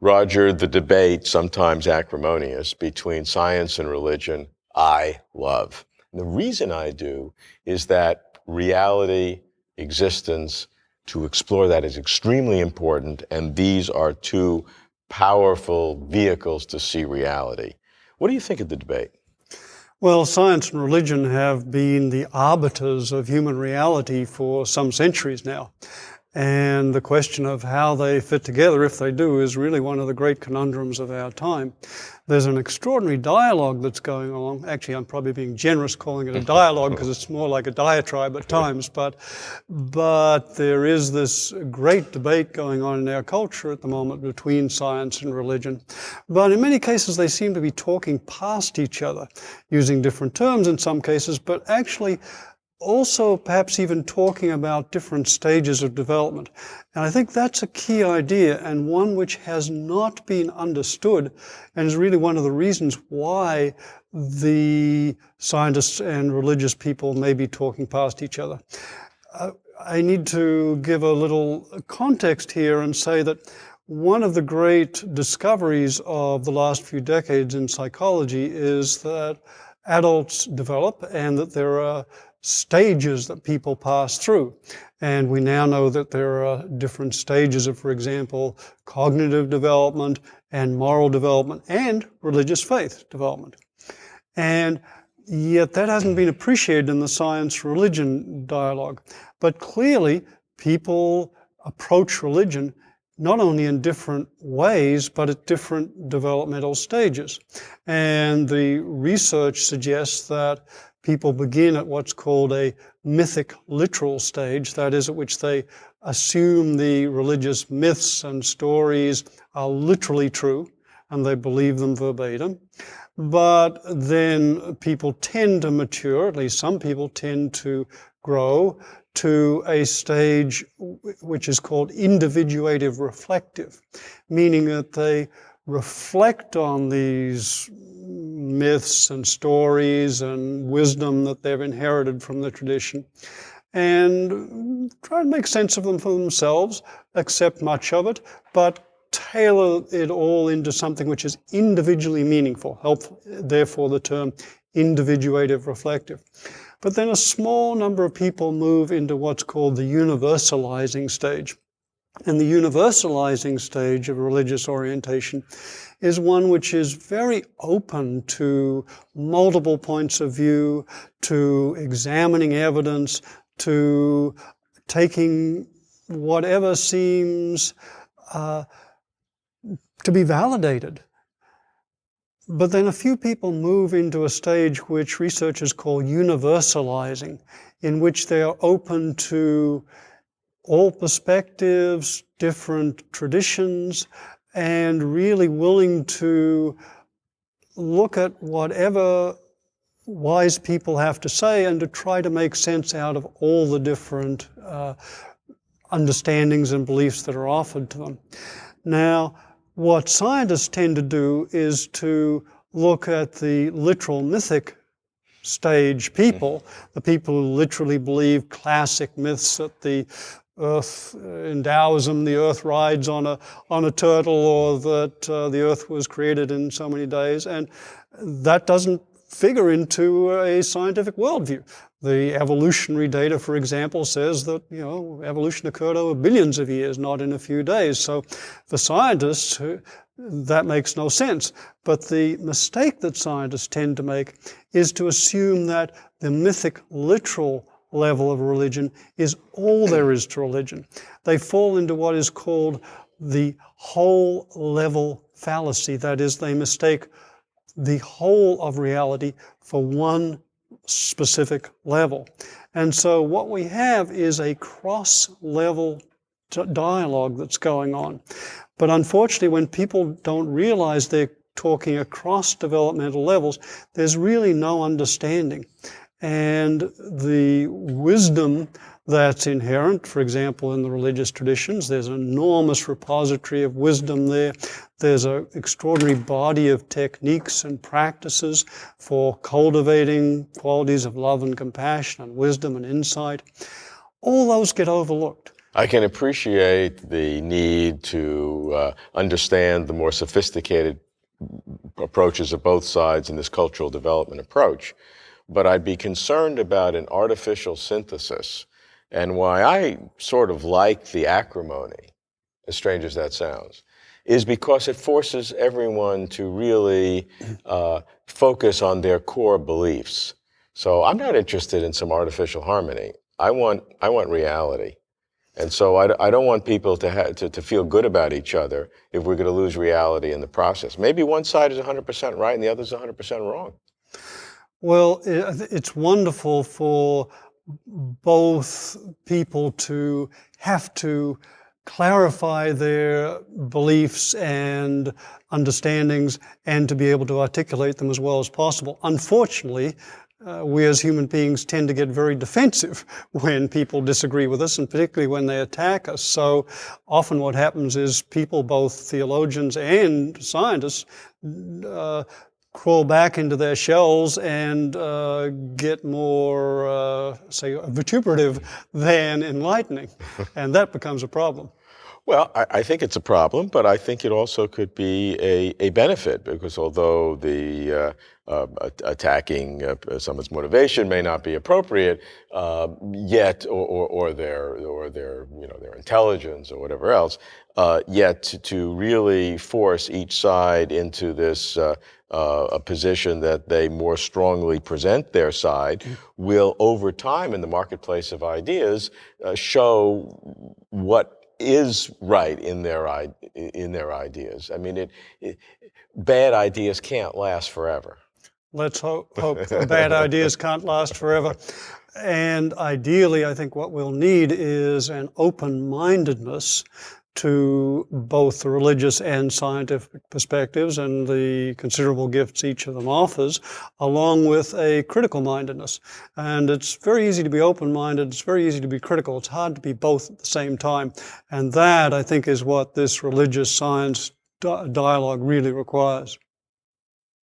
Roger, the debate, sometimes acrimonious, between science and religion, I love. And the reason I do is that reality, existence, to explore that is extremely important, and these are two powerful vehicles to see reality. What do you think of the debate? Well, science and religion have been the arbiters of human reality for some centuries now. And the question of how they fit together, if they do, is really one of the great conundrums of our time. There's an extraordinary dialogue that's going along. Actually, I'm probably being generous calling it a dialogue because it's more like a diatribe at times. But there is this great debate going on in our culture at the moment between science and religion. But in many cases, they seem to be talking past each other, using different terms in some cases, but actually also perhaps even talking about different stages of development. And I think that's a key idea, and one which has not been understood, and is really one of the reasons why the scientists and religious people may be talking past each other. I need to give a little context here and say that one of the great discoveries of the last few decades in psychology is that adults develop and that there are stages that people pass through. And we now know that there are different stages of, for example, cognitive development and moral development and religious faith development. And yet that hasn't been appreciated in the science-religion dialogue. But clearly, people approach religion not only in different ways, but at different developmental stages. And the research suggests that people begin at what's called a mythic literal stage, that is, at which they assume the religious myths and stories are literally true, and they believe them verbatim. But then people tend to mature, at least some people tend to grow to a stage which is called individuative reflective, meaning that they reflect on these myths and stories and wisdom that they've inherited from the tradition and try to make sense of them for themselves, accept much of it, but tailor it all into something which is individually meaningful, helpful, therefore the term individuative reflective. But then a small number of people move into what's called the universalizing stage. And the universalizing stage of religious orientation is one which is very open to multiple points of view, to examining evidence, to taking whatever seems to be validated. But then a few people move into a stage which researchers call universalizing, in which they are open to all perspectives, different traditions, and really willing to look at whatever wise people have to say and to try to make sense out of all the different understandings and beliefs that are offered to them. Now, what scientists tend to do is to look at the literal mythic stage people, the people who literally believe classic myths that the earth endows them, the earth rides on a turtle, or that the earth was created in so many days, and that doesn't figure into a scientific worldview. The evolutionary data, for example, says that evolution occurred over billions of years, not in a few days. So for scientists, that makes no sense. But the mistake that scientists tend to make is to assume that the mythic literal level of religion is all there is to religion. They fall into what is called the whole level fallacy. That is, they mistake the whole of reality for one specific level. And so what we have is a cross-level dialogue that's going on. But unfortunately, when people don't realize they're talking across developmental levels, there's really no understanding. And the wisdom that's inherent, for example, in the religious traditions, there's an enormous repository of wisdom there. There's an extraordinary body of techniques and practices for cultivating qualities of love and compassion and wisdom and insight. All those get overlooked I can appreciate the need to understand the more sophisticated approaches of both sides in this cultural development approach, but I'd be concerned about an artificial synthesis. And why I sort of like the acrimony, as strange as that sounds, is because it forces everyone to really focus on their core beliefs. So I'm not interested in some artificial harmony. I want reality. And so I don't want people to feel good about each other if we're going to lose reality in the process. Maybe one side is 100% right and the other is 100% wrong. Well, it's wonderful for both people to have to clarify their beliefs and understandings and to be able to articulate them as well as possible. Unfortunately, we as human beings tend to get very defensive when people disagree with us, and particularly when they attack us. So often what happens is people, both theologians and scientists, crawl back into their shells and get more, say, vituperative than enlightening, and that becomes a problem. Well, I think it's a problem, but I think it also could be a benefit, because although the attacking someone's motivation may not be appropriate, yet, or their their intelligence or whatever else, yet to really force each side into this a position that they more strongly present their side will, over time in the marketplace of ideas, show what is right in their ideas. I mean, bad ideas can't last forever. Let's hope bad ideas can't last forever. And ideally, I think what we'll need is an open-mindedness to both the religious and scientific perspectives and the considerable gifts each of them offers, along with a critical mindedness. And it's very easy to be open-minded, it's very easy to be critical, it's hard to be both at the same time. And that, I think, is what this religious science dialogue really requires.